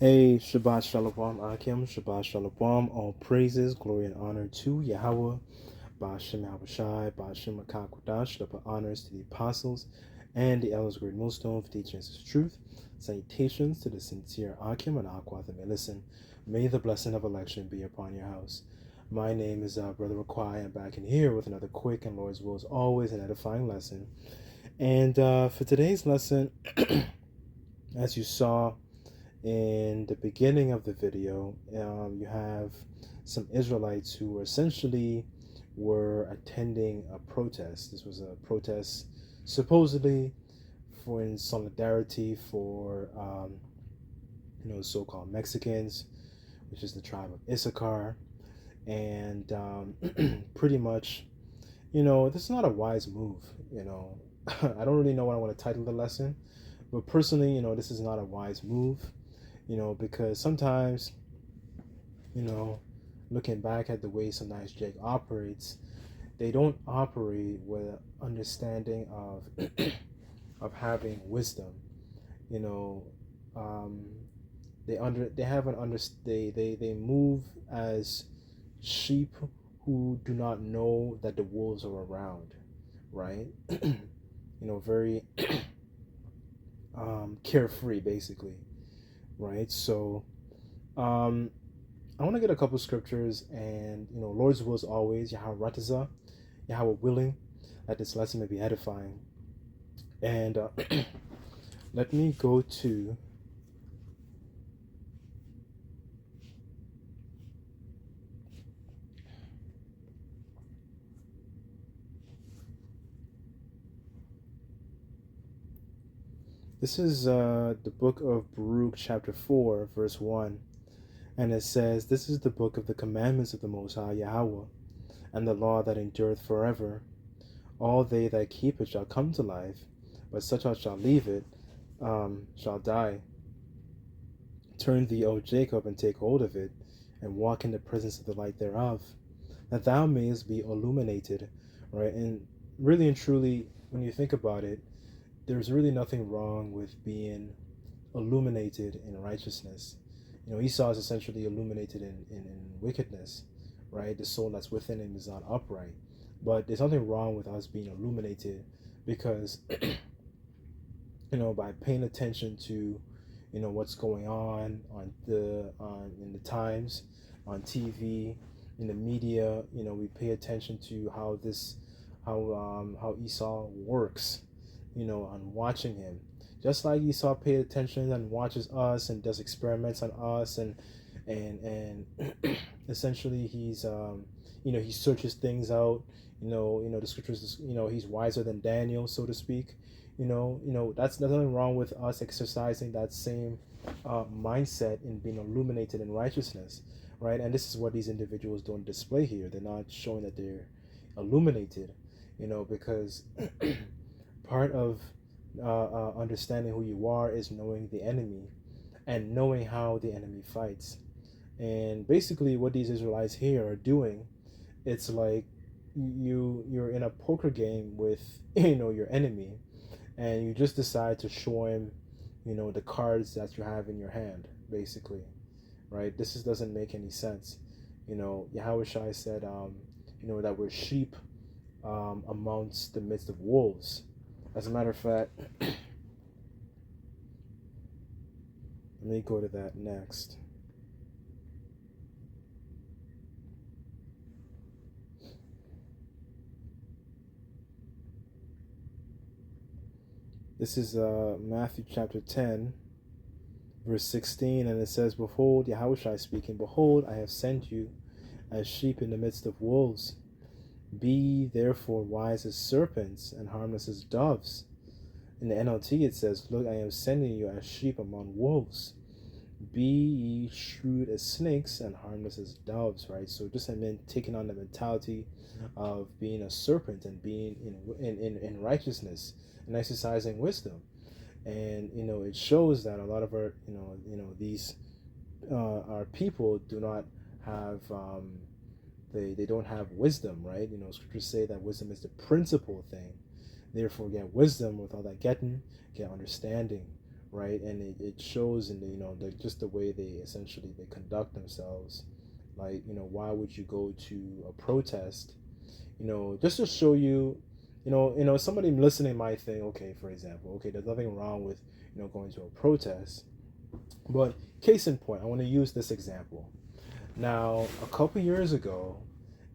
Hey, Shabbat Shalom, Akim, Shabbat Shalom, all praises, glory, and honor to Yahweh, Ba'ashem Yahushai, Ba'ashem Akakwadash, double honors to the apostles and the elders of Great Millstone for teaching us his truth. Salutations to the sincere Akim and Aqua that may listen. May the blessing of election be upon your house. My name is Brother Raquai. I'm back in here with another quick and Lord's will as always an edifying lesson. And for today's lesson, as you saw, in the beginning of the video, you have some Israelites who essentially were attending a protest. This was a protest supposedly for in solidarity for so-called Mexicans, which is the tribe of Issachar, and pretty much, this is not a wise move. I don't really know what I want to title the lesson, but personally, this is not a wise move. Because sometimes, looking back at the way sometimes Jake operates, they don't operate with an understanding of of having wisdom. You know, they move as sheep who do not know that the wolves are around, right? Very carefree, basically. Right, so I want to get a couple scriptures, and Lord's will is always Yahweh Rataza, Yahweh willing, that this lesson may be edifying. And let me go to this is the book of Baruch, chapter 4, verse 1. And it says, "This is the book of the commandments of the Most High Yahweh, and the law that endureth forever. All they that keep it shall come to life, but such as shall leave it shall die. Turn thee, O Jacob, and take hold of it, and walk in the presence of the light thereof, that thou mayest be illuminated." Right? And really and truly, when you think about it, there's really nothing wrong with being illuminated in righteousness. Esau is essentially illuminated in wickedness, right? The soul that's within him is not upright. But there's nothing wrong with us being illuminated because, by paying attention to, what's going on in the times, on TV, in the media. We pay attention to how Esau works, on watching him. Just like Esau paid attention and watches us and does experiments on us, and essentially he's he searches things out. The scriptures. He's wiser than Daniel, so to speak. That's nothing wrong with us exercising that same mindset in being illuminated in righteousness, right? And this is what these individuals don't display here. They're not showing that they're illuminated, because part of understanding who you are is knowing the enemy and knowing how the enemy fights. And basically what these Israelites here are doing, it's like you're in a poker game with your enemy, and you just decide to show him the cards that you have in your hand, basically, right? This doesn't make any sense. Yahweh Shai said that we're sheep amongst the midst of wolves. As a matter of fact, let me go to that next. This is Matthew chapter 10, verse 16, and it says, "Behold," Yahushua speaking, "Behold, I have sent you as sheep in the midst of wolves. Be therefore wise as serpents and harmless as doves." In the NLT it says, "Look, I am sending you as sheep among wolves. Be ye shrewd as snakes and harmless as doves," right? So just taking on the mentality of being a serpent and being in righteousness and exercising wisdom. And it shows that a lot of our these our people do not have they don't have wisdom, right? Scriptures say that wisdom is the principal thing. Therefore, get wisdom. With all that getting, get understanding, right? And it shows in the, just the way they essentially they conduct themselves. Like, why would you go to a protest, just to show you, somebody listening might think, okay, for example, okay, there's nothing wrong with, going to a protest. But case in point, I want to use this example. Now, a couple years ago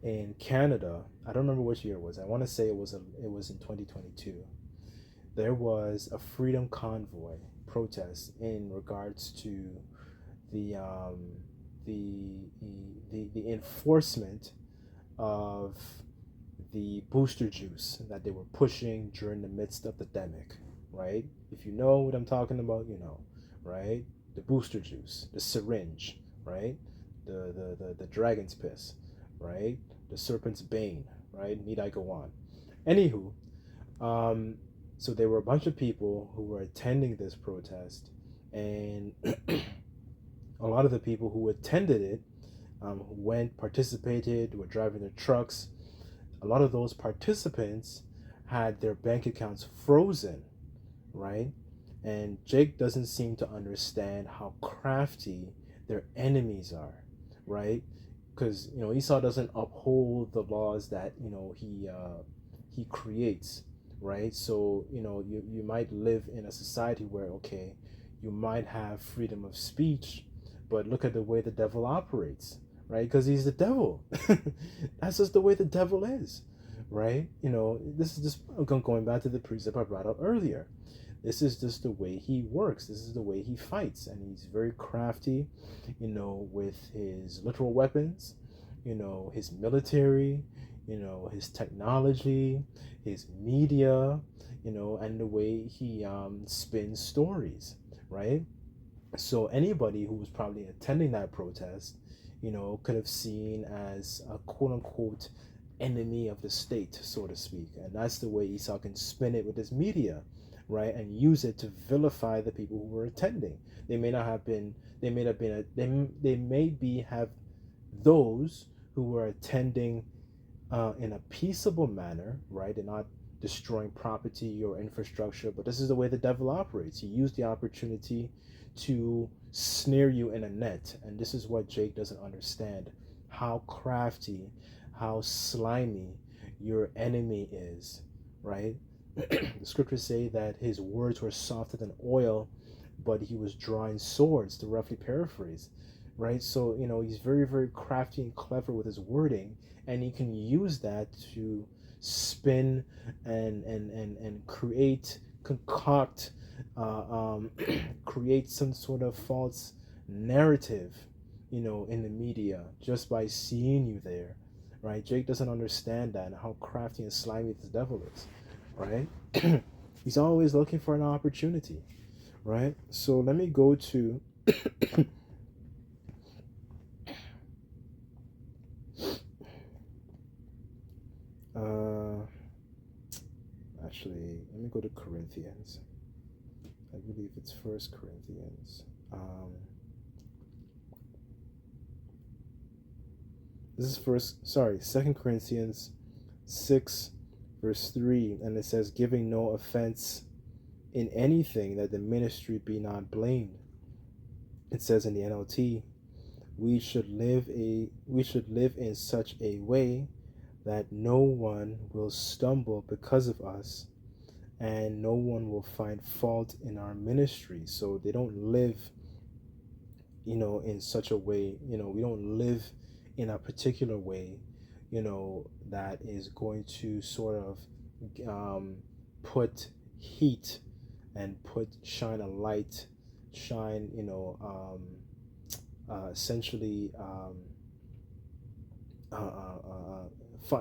in Canada, I don't remember which year it was. I want to say it was in 2022. There was a freedom convoy protest in regards to the the the enforcement of the booster juice that they were pushing during the midst of the pandemic, right? If you know what I'm talking about, right? The booster juice, the syringe, right? The dragon's piss, right? The serpent's bane, right? Need I go on? Anywho, um, so there were a bunch of people who were attending this protest, and a lot of the people who attended it, who went, participated, were driving their trucks. A lot of those participants had their bank accounts frozen, right? And Jake doesn't seem to understand how crafty their enemies are, right? Because Esau doesn't uphold the laws that he creates, right? So you might live in a society where, okay, you might have freedom of speech, but look at the way the devil operates, right? Because he's the devil. That's just the way the devil is, right? This is just going back to the precept I brought up earlier. This is just the way he works. This is the way he fights, and he's very crafty, with his literal weapons, his military, his technology, his media, and the way he spins stories, right? So anybody who was probably attending that protest, could have seen as a quote unquote enemy of the state, so to speak. And that's the way Esau can spin it with his media, right? And use it to vilify the people who were attending. They may not have been, they may have been, they may be have those who were attending in a peaceable manner, right? They're not destroying property or infrastructure, but this is the way the devil operates. He used the opportunity to snare you in a net, and this is what Jake doesn't understand: how crafty, how slimy your enemy is, right? The scriptures say that his words were softer than oil, but he was drawing swords, to roughly paraphrase, right? So he's very, very crafty and clever with his wording, and he can use that to spin and create, concoct, create some sort of false narrative, in the media, just by seeing you there, right? Jake doesn't understand that, and how crafty and slimy this devil is, right? He's always looking for an opportunity, right? So let me go to actually, let me go to Corinthians. I believe it's First Corinthians. This is Second Corinthians 6, verse 3, and it says, "Giving no offense in anything, that the ministry be not blamed." It says in the NLT, we should live in such a way that no one will stumble because of us, and no one will find fault in our ministry. So they don't live, in such a way, we don't live in a particular way, that is going to sort of put heat and shine a light, shine, essentially,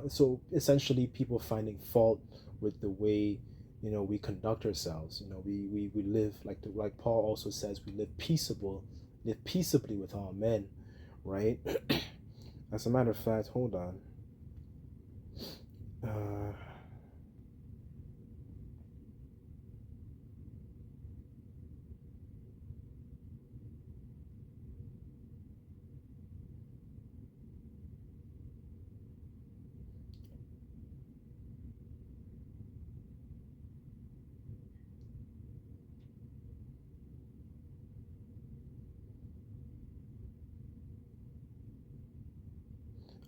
so essentially people finding fault with the way, we conduct ourselves. We live like Paul also says, we live peaceably with all men, right? As a matter of fact, hold on.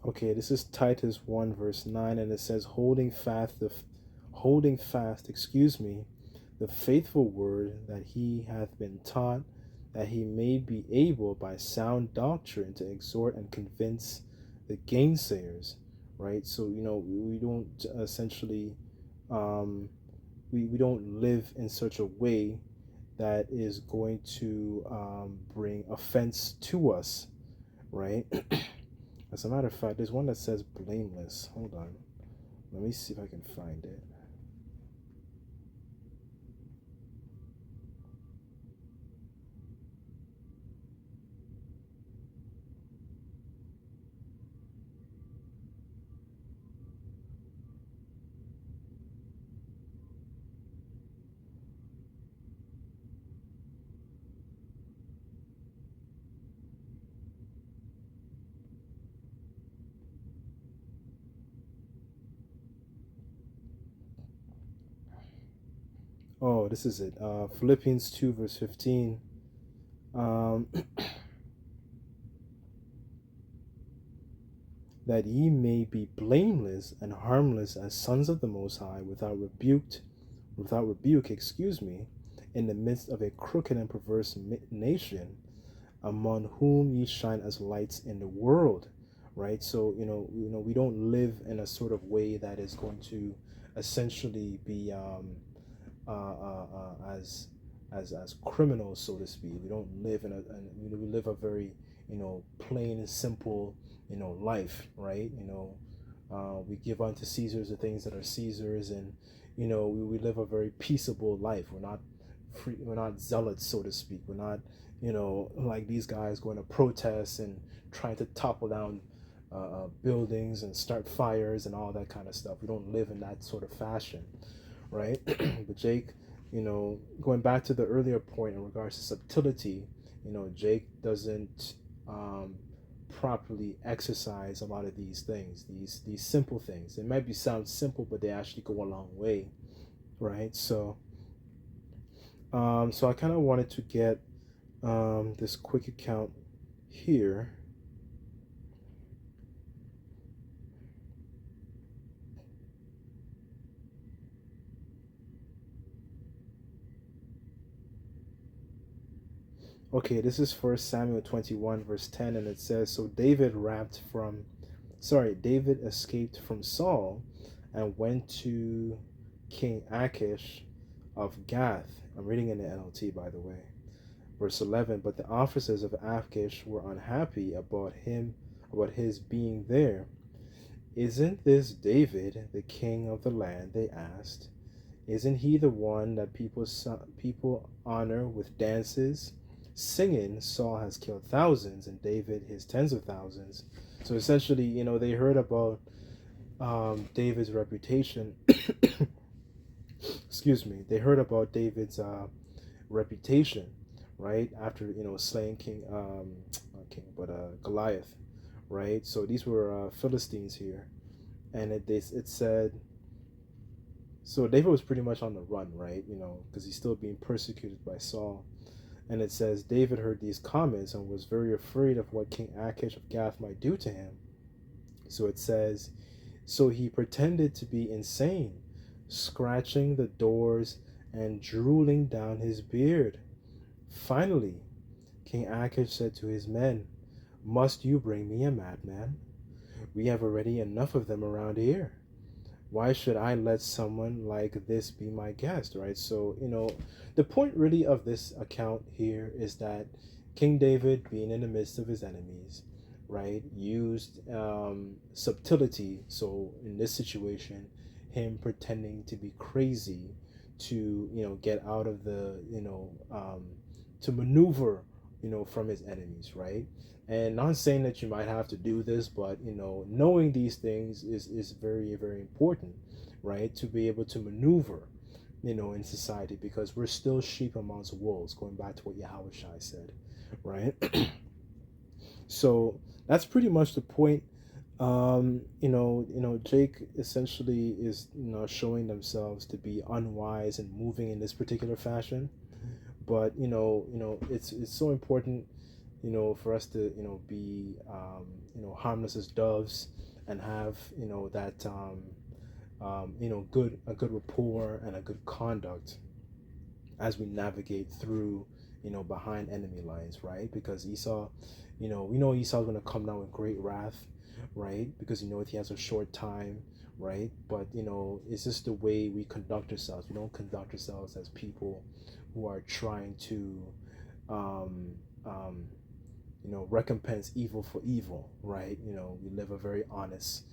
Okay, this is Titus 1 verse 9, and it says, holding fast, the faithful word that he hath been taught, that he may be able by sound doctrine to exhort and convince the gainsayers. Right? So, we don't essentially, um, we don't live in such a way that is going to bring offense to us, right? As a matter of fact, there's one that says blameless. Hold on. Let me see if I can find it. Oh, this is it. Philippians 2, verse 15. Um, that ye may be blameless and harmless as sons of the Most High, without rebuke, in the midst of a crooked and perverse nation, among whom ye shine as lights in the world. Right? So, we don't live in a sort of way that is going to essentially be as criminals, so to speak. We don't live we live a very plain and simple life, right? We give unto Caesar's the things that are Caesar's, and we live a very peaceable life. We're not free, we're not zealots, so to speak. We're not like these guys going to protest and trying to topple down buildings and start fires and all that kind of stuff. We don't live in that sort of fashion, right? But Jake, going back to the earlier point in regards to subtlety, Jake doesn't properly exercise a lot of these things, these simple things. They might be sound simple, but they actually go a long way, right? So I kind of wanted to get this quick account here. Okay, this is First Samuel 21 verse 10, and it says, so David escaped from Saul and went to King Achish of Gath. I'm reading in the NLT, by the way. Verse 11, but the officers of Achish were unhappy about his being there. Isn't this David, the king of the land? They asked. Isn't he the one that people honor with dances? Singing, Saul has killed thousands and David his tens of thousands. So essentially, they heard about David's reputation. Excuse me. They heard about David's reputation, right? After slaying not King, but Goliath, right? So these were Philistines here, and it said. So David was pretty much on the run, right? Because he's still being persecuted by Saul. And it says, David heard these comments and was very afraid of what King Achish of Gath might do to him. So it says, so he pretended to be insane, scratching the doors and drooling down his beard. Finally, King Achish said to his men, must you bring me a madman? We have already enough of them around here. Why should I let someone like this be my guest, right? So, the point really of this account here is that King David, being in the midst of his enemies, right, used subtlety. So, in this situation, him pretending to be crazy to, get out of to maneuver, from his enemies, right? And not saying that you might have to do this, but knowing these things is very, very important, right? To be able to maneuver, in society, because we're still sheep amongst wolves, going back to what Yahushua said, right? So that's pretty much the point. Jake essentially is showing themselves to be unwise and moving in this particular fashion. But it's so important for us to, be, harmless as doves, and have, that, a good rapport and a good conduct as we navigate through, behind enemy lines, right? Because Esau, we know Esau's going to come down with great wrath, right? Because he has a short time, right? But it's just the way we conduct ourselves. We don't conduct ourselves as people who are trying to, um, um, recompense evil for evil, right? We live a very honest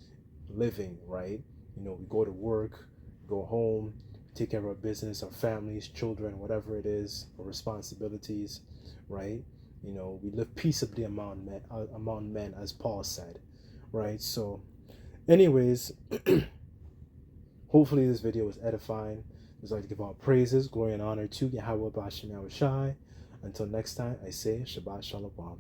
living, right? We go to work, go home, take care of our business, our families, children, whatever it is, our responsibilities, right? We live peaceably among men, as Paul said, right? So, anyways, hopefully this video was edifying. I'd like to give all praises, glory, and honor to Yahweh Bashim Yahushai. Until next time, I say Shabbat Shalom.